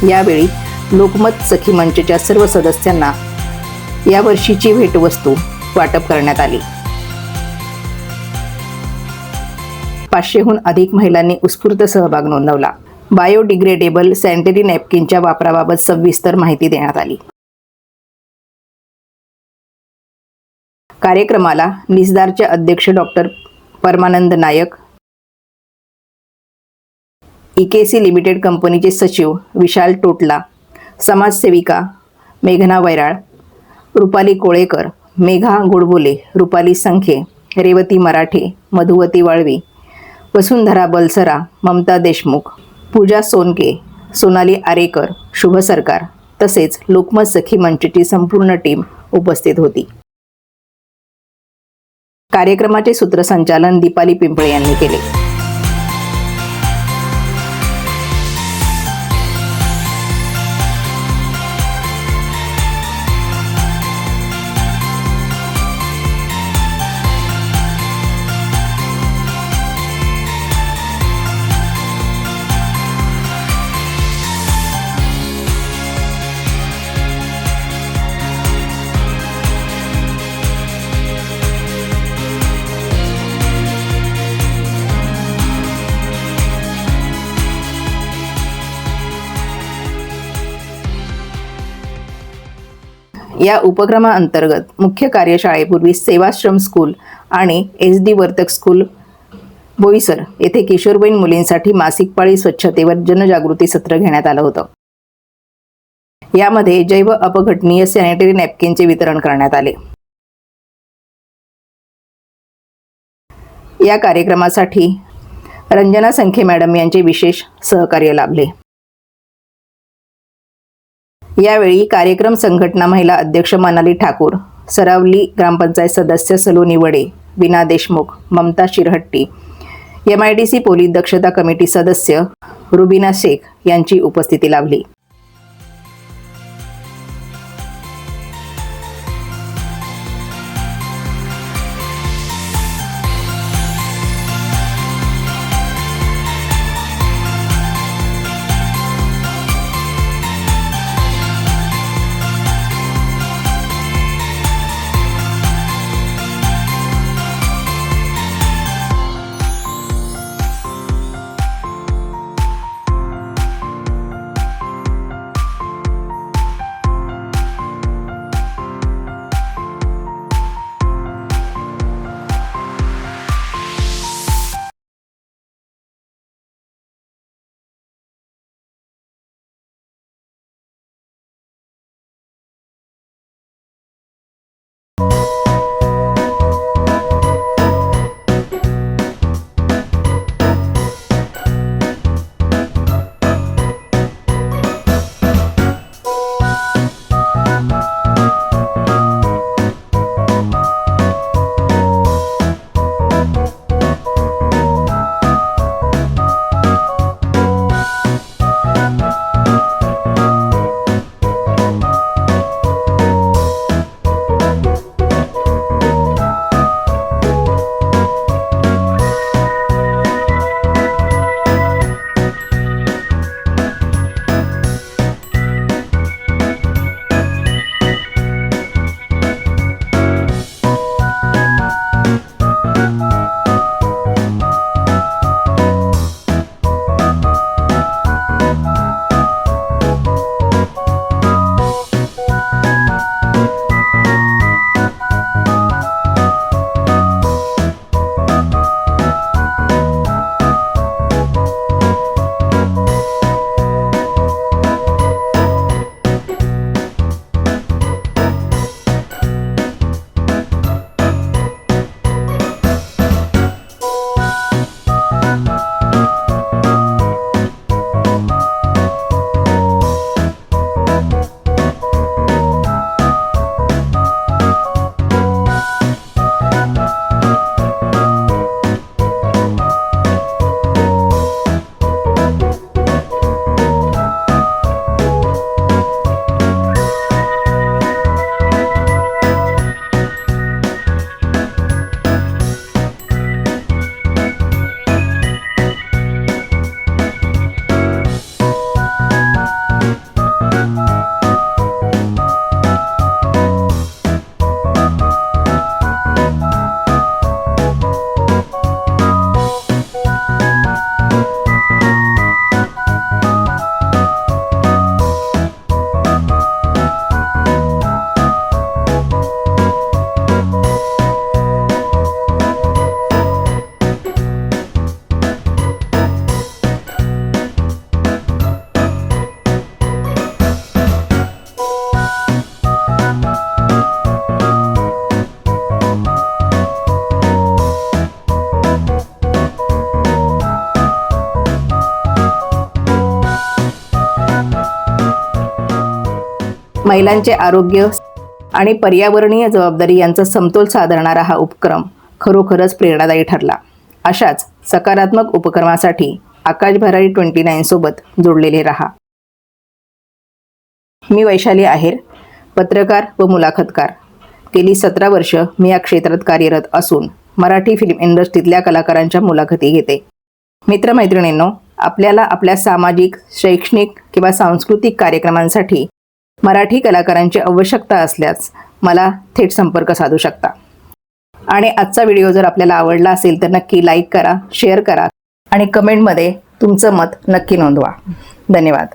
यावेळी लोकमत सखी मंचच्या सर्व सदस्यांना यावर्षीची भेटवस्तू वाटप करण्यात आली. 500हून अधिक महिलांनी उत्स्फूर्त सहभाग नोंदवला. बायोडिग्रेडेबल सॅनिटरी नॅपकिनच्या वापराबाबत सविस्तर माहिती देण्यात आली. कार्यक्रमाला निसदारचे अध्यक्ष डॉक्टर परमानंद नायक, इकेसी लिमिटेड कंपनीचे सचिव विशाल टोटला, समाजसेविका मेघना वैराळ, रुपाली कोळेकर, मेघा गोडबोले, रुपाली संखे, रेवती मराठे, मधुवती वाळवी, वसुंधरा बलसरा, ममता देशमुख, पूजा सोनके, सोनाली आरेकर, शुभ सरकार तसेच लोकमत सखी मंचची संपूर्ण टीम उपस्थित होती. कार्यक्रमाचे सूत्रसंचालन दीपाली पिंपळे यांनी केले. या उपक्रमाअंतर्गत मुख्य कार्यशाळेपूर्वी सेवाश्रम स्कूल आणि SD वर्तक स्कूल बोईसर येथे किशोरवयीन मुलींसाठी मासिक पाळी स्वच्छतेवर जनजागृती सत्र घेण्यात आलं होतं. यामध्ये जैव अपघटनीय सॅनिटरी नॅपकिनचे वितरण करण्यात आले. या कार्यक्रमासाठी रंजना संखे मॅडम यांचे विशेष सहकार्य लाभले. यावेळी कार्यक्रम संघटना महिला अध्यक्ष मनाली ठाकूर, सरावली ग्रामपंचायत सदस्य सलोनी वडे, विना देशमुख, ममता शिरहट्टी, MIDC पोलीस दक्षता कमिटी सदस्य रुबिना शेख यांची उपस्थिती लाभली. महिलांचे आरोग्य आणि पर्यावरणीय जबाबदारी यांचा समतोल साधणारा हा उपक्रम खरोखरच प्रेरणादायी ठरला. अशाच सकारात्मक उपक्रमासाठी आकाश भरारी 29 सोबत जोडलेले रहा. मी वैशाली आहेर, पत्रकार व मुलाखतकार. गेली 17 वर्ष मी या क्षेत्रात कार्यरत असून मराठी फिल्म इंडस्ट्रीतल्या कलाकारांच्या मुलाखती घेते. मित्रमैत्रिणींनो, आपल्याला आपल्या सामाजिक, शैक्षणिक किंवा सांस्कृतिक कार्यक्रमांसाठी मराठी कलाकारांची आवश्यकता असल्यास मला थेट संपर्क साधू शकता. आणि आजचा व्हिडिओ जर आपल्याला आवडला असेल तर नक्की लाईक करा, शेअर करा आणि कमेंटमध्ये तुमचं मत नक्की नोंदवा. धन्यवाद.